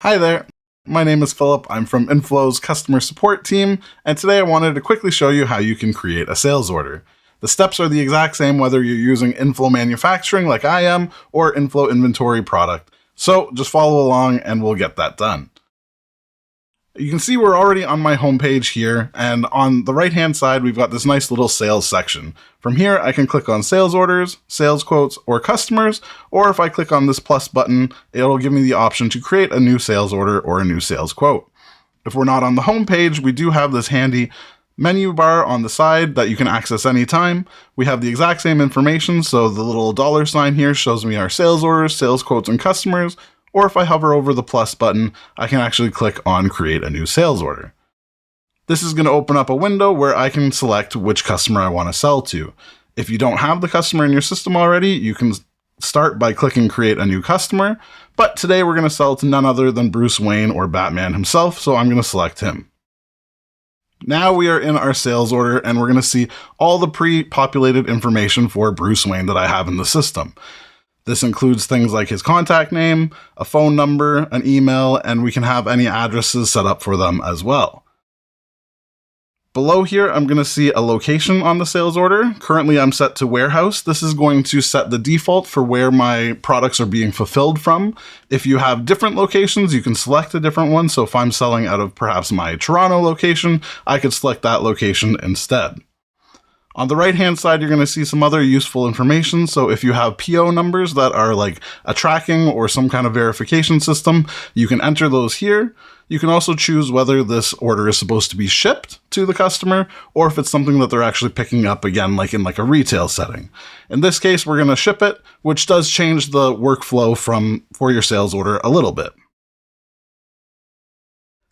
Hi there, my name is Philip. I'm from inFlow's customer support team, and today I wanted to quickly show you how you can create a sales order. The steps are the exact same whether you're using inFlow manufacturing like I am or inFlow inventory product. So just follow along and we'll get that done. You can see we're already on my homepage here, and on the right hand side we've got this nice little sales section. From here I can click on sales orders, sales quotes, or customers, or if I click on this plus button, it'll give me the option to create a new sales order or a new sales quote. If we're not on the homepage, we do have this handy menu bar on the side that you can access anytime. We have the exact same information, so the little $ here shows me our sales orders, sales quotes, and customers. Or if I hover over the plus button, I can actually click on create a new sales order. This is going to open up a window where I can select which customer I want to sell to. If you don't have the customer in your system already, you can start by clicking create a new customer, but today we're going to sell to none other than Bruce Wayne or Batman himself, so I'm going to select him. Now we are in our sales order and we're going to see all the pre-populated information for Bruce Wayne that I have in the system. This includes things like his contact name, a phone number, an email, and we can have any addresses set up for them as well. Below here, I'm going to see a location on the sales order. Currently, I'm set to warehouse. This is going to set the default for where my products are being fulfilled from. If you have different locations, you can select a different one. So if I'm selling out of perhaps my Toronto location, I could select that location instead. On the right-hand side, you're going to see some other useful information. So if you have PO numbers that are like a tracking or some kind of verification system, you can enter those here. You can also choose whether this order is supposed to be shipped to the customer or if it's something that they're actually picking up, again, like in a retail setting. In this case, we're going to ship it, which does change the workflow for your sales order a little bit.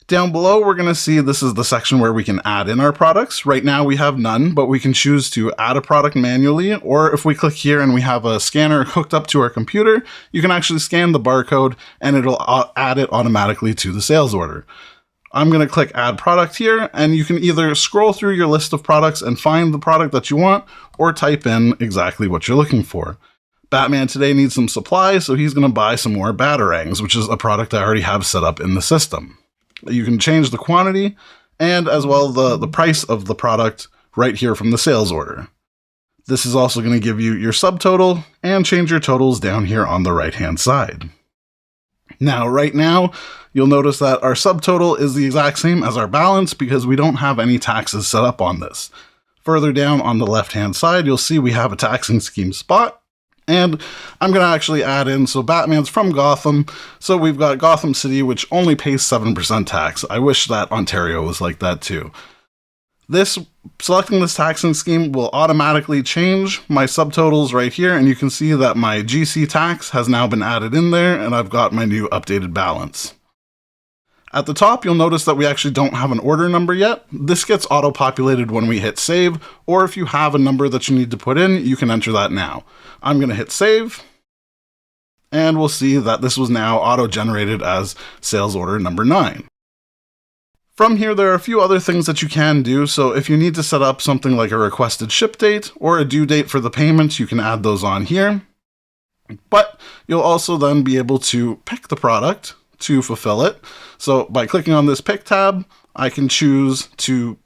Down below, we're going to see this is the section where we can add in our products. Right now we have none, but we can choose to add a product manually, or if we click here and we have a scanner hooked up to our computer, you can actually scan the barcode and it'll add it automatically to the sales order. I'm going to click add product here, and you can either scroll through your list of products and find the product that you want, or type in exactly what you're looking for. Batman today needs some supplies, so he's going to buy some more batarangs, which is a product I already have set up in the system. You can change the quantity and as well the price of the product right here from the sales order. This is also going to give you your subtotal and change your totals down here on the right-hand side. Now, right now, you'll notice that our subtotal is the exact same as our balance because we don't have any taxes set up on this. Further down on the left-hand side, you'll see we have a taxing scheme spot. And I'm going to actually add in, so Batman's from Gotham, so we've got Gotham City, which only pays 7% tax. I wish that Ontario was like that too. Selecting this taxing scheme will automatically change my subtotals right here, and you can see that my GC tax has now been added in there, and I've got my new updated balance. At the top, you'll notice that we actually don't have an order number yet. This gets auto-populated when we hit save, or if you have a number that you need to put in, you can enter that now. I'm going to hit save, and we'll see that this was now auto-generated as sales order number 9. From here, there are a few other things that you can do. So if you need to set up something like a requested ship date or a due date for the payment, you can add those on here. But you'll also then be able to pick the product to fulfill it. So by clicking on this pick tab, I can choose to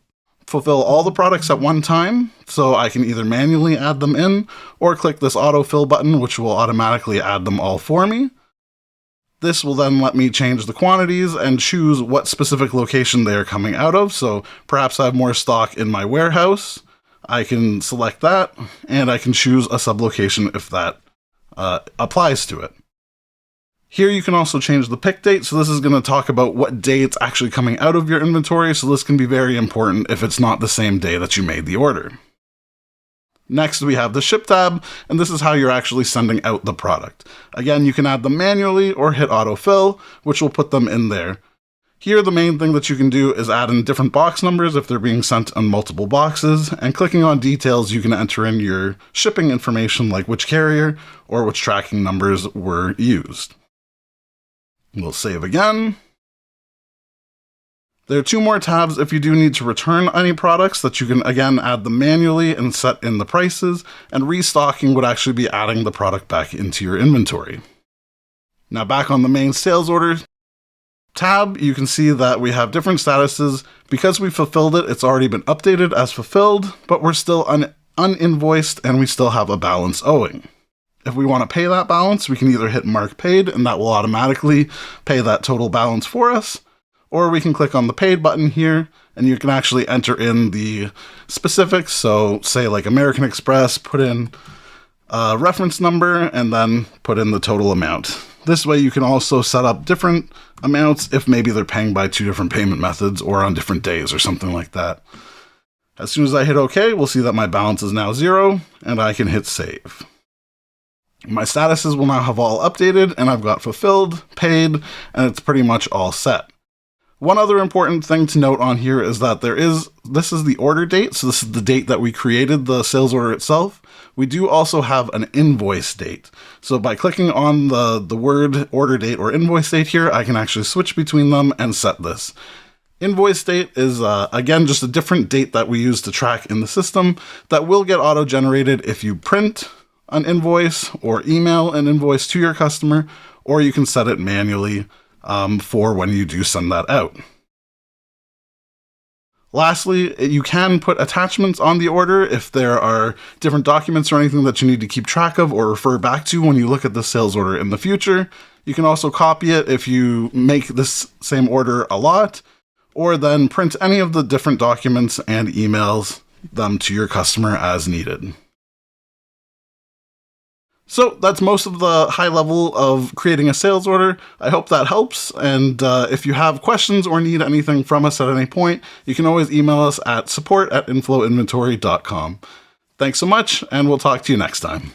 fulfill all the products at one time. So I can either manually add them in or click this autofill button, which will automatically add them all for me. This will then let me change the quantities and choose what specific location they are coming out of. So perhaps I have more stock in my warehouse. I can select that and I can choose a sublocation if that applies to it. Here you can also change the pick date, so this is going to talk about what day it's actually coming out of your inventory, so this can be very important if it's not the same day that you made the order. Next we have the ship tab, and this is how you're actually sending out the product. Again, you can add them manually or hit autofill, which will put them in there. Here the main thing that you can do is add in different box numbers if they're being sent on multiple boxes, and clicking on details you can enter in your shipping information like which carrier or which tracking numbers were used. We'll save again. There are 2 more tabs if you do need to return any products that you can again add them manually and set in the prices, and restocking would actually be adding the product back into your inventory. Now back on the main sales order, tab, you can see that we have different statuses. Because we fulfilled it, it's already been updated as fulfilled, but we're still uninvoiced and we still have a balance owing. If we want to pay that balance, we can either hit mark paid and that will automatically pay that total balance for us, or we can click on the paid button here and you can actually enter in the specifics. So say like American Express, put in a reference number and then put in the total amount. This way you can also set up different amounts if maybe they're paying by 2 different payment methods or on different days or something like that. As soon as I hit OK, we'll see that my balance is now 0 and I can hit save. My statuses will now have all updated and I've got fulfilled, paid, and it's pretty much all set. One other important thing to note on here is that this is the order date, so this is the date that we created the sales order itself. We do also have an invoice date. So by clicking on the word order date or invoice date here, I can actually switch between them and set this. Invoice date is, again, just a different date that we use to track in the system that will get auto-generated if you print an invoice or email an invoice to your customer, or you can set it manually for when you do send that out. Lastly, you can put attachments on the order if there are different documents or anything that you need to keep track of or refer back to when you look at the sales order in the future. You can also copy it if you make this same order a lot, or then print any of the different documents and emails them to your customer as needed. So that's most of the high level of creating a sales order. I hope that helps. And if you have questions or need anything from us at any point, you can always email us at support@inflowinventory.com. Thanks so much, and we'll talk to you next time.